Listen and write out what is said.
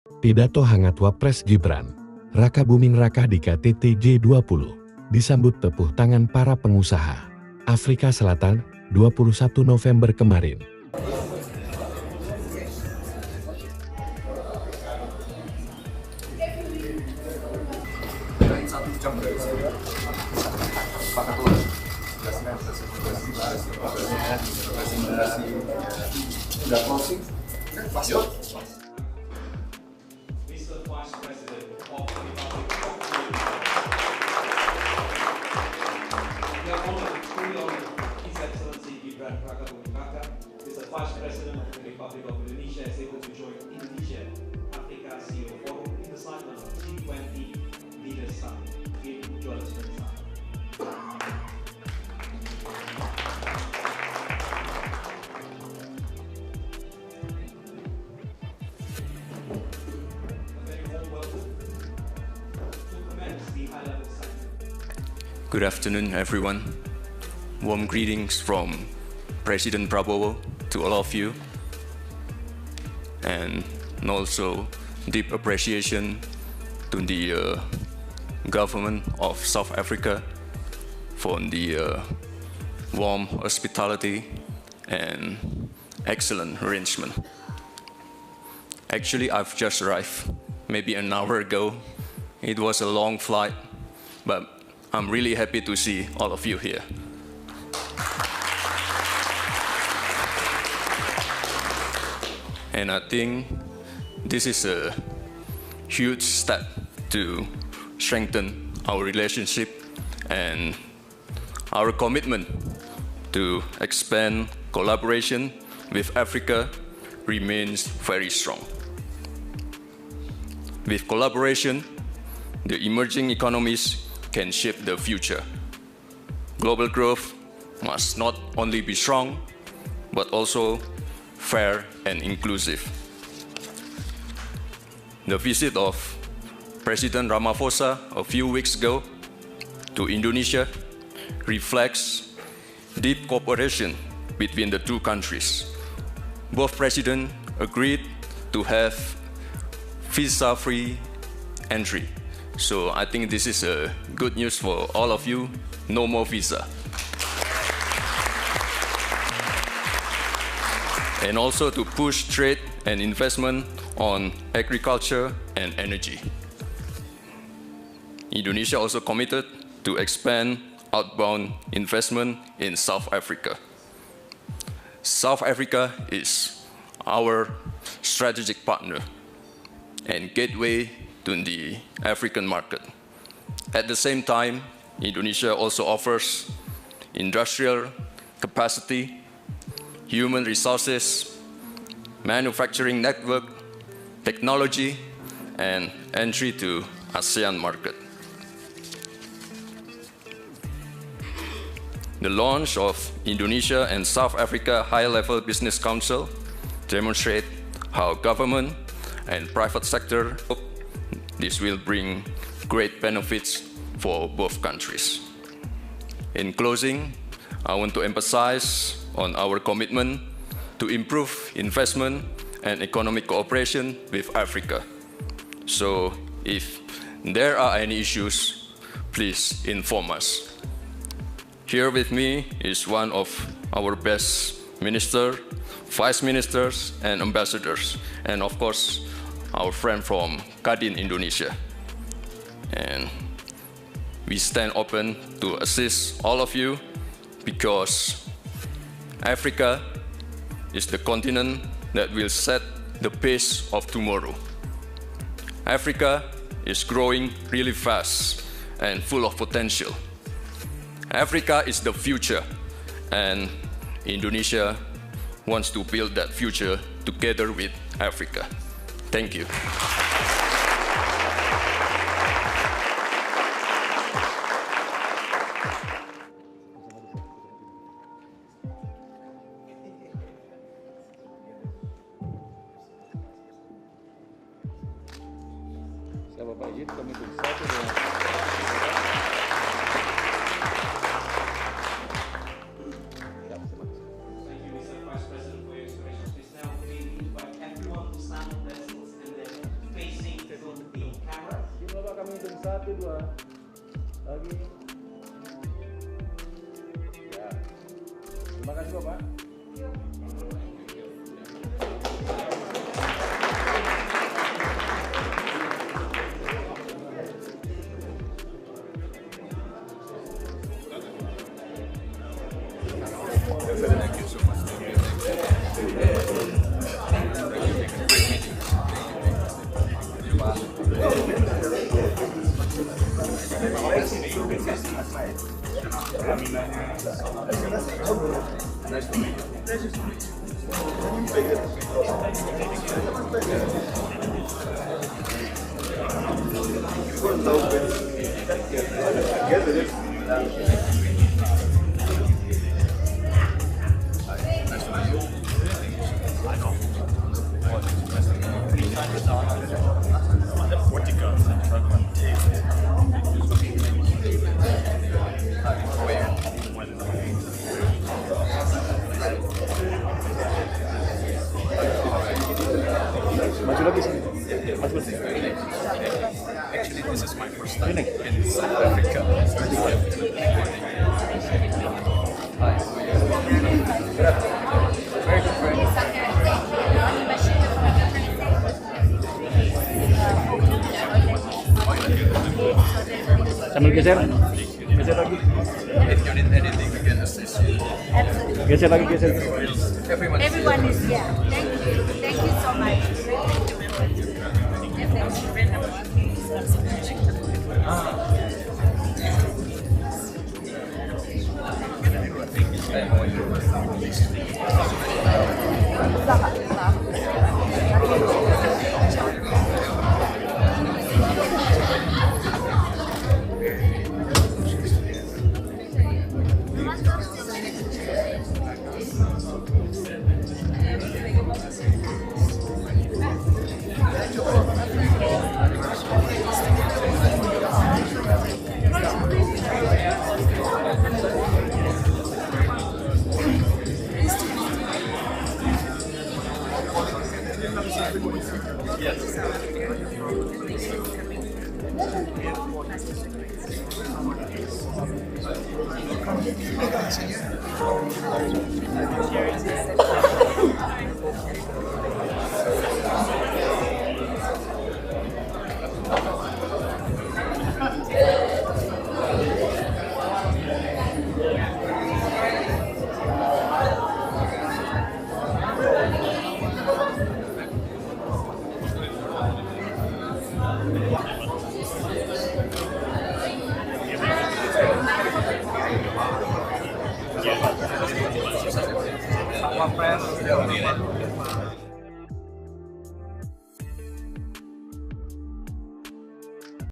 Pidato hangat Wapres Gibran, Rakabuming Raka di KTT G20, disambut tepuk tangan para pengusaha. Afrika Selatan, 21 November kemarin. Mr. Vice President of the Republic of we are honored, truly honored, His Excellency Gibran Rakabuming Raka, Mr. Vice President of the Republic of Indonesia, is able to join Indonesia Afrika CEO Forum in the cycle of G20 Leaders Summit in Johannesburg. Good afternoon, everyone. Warm greetings from President Prabowo to all of you, and also deep appreciation to the government of South Africa for the warm hospitality and excellent arrangement. Actually, I've just arrived maybe an hour ago. It was a long flight, but I'm really happy to see all of you here. And I think this is a huge step to strengthen our relationship, and our commitment to expand collaboration with Africa remains very strong. With collaboration, the emerging economies can shape the future. Global growth must not only be strong, but also fair and inclusive. The visit of President Ramaphosa a few weeks ago to Indonesia reflects deep cooperation between the two countries. Both presidents agreed to have visa-free entry. So I think this is a good news for all of you. No more visa. And also to push trade and investment on agriculture and energy. Indonesia also committed to expand outbound investment in South Africa. South Africa is our strategic partner and gateway to the African market. At the same time, Indonesia also offers industrial capacity, human resources, manufacturing network, technology, and entry to ASEAN market. The launch of Indonesia and South Africa High-Level Business Council demonstrate how government and private sector this will bring great benefits for both countries. In closing, I want to emphasize on our commitment to improve investment and economic cooperation with Africa. So if there are any issues, please inform us. Here with me is one of our best ministers, vice ministers, and ambassadors, and of course, our friend from Kadin, Indonesia. And we stand open to assist all of you because Africa is the continent that will set the pace of tomorrow. Africa is growing really fast and full of potential. Africa is the future, and Indonesia wants to build that future together with Africa. Thank you. Saya Bapak izin Komisi 1 dengan Mr. Vice President, for your expression. Please now we invite everyone to stand on their seats and then 1, 2. Lagi. Ya. Terima kasih Bapak. Maju lagi sini. Maju lagi. Actually, this is my first time in South Africa. Hi. Very good friend. Sambil geser. Geser lagi. If you need anything, we can assist you. Absolutely. Geser lagi, geser. Everyone Everyone is here. Thank you. Thank you so much. Wapres,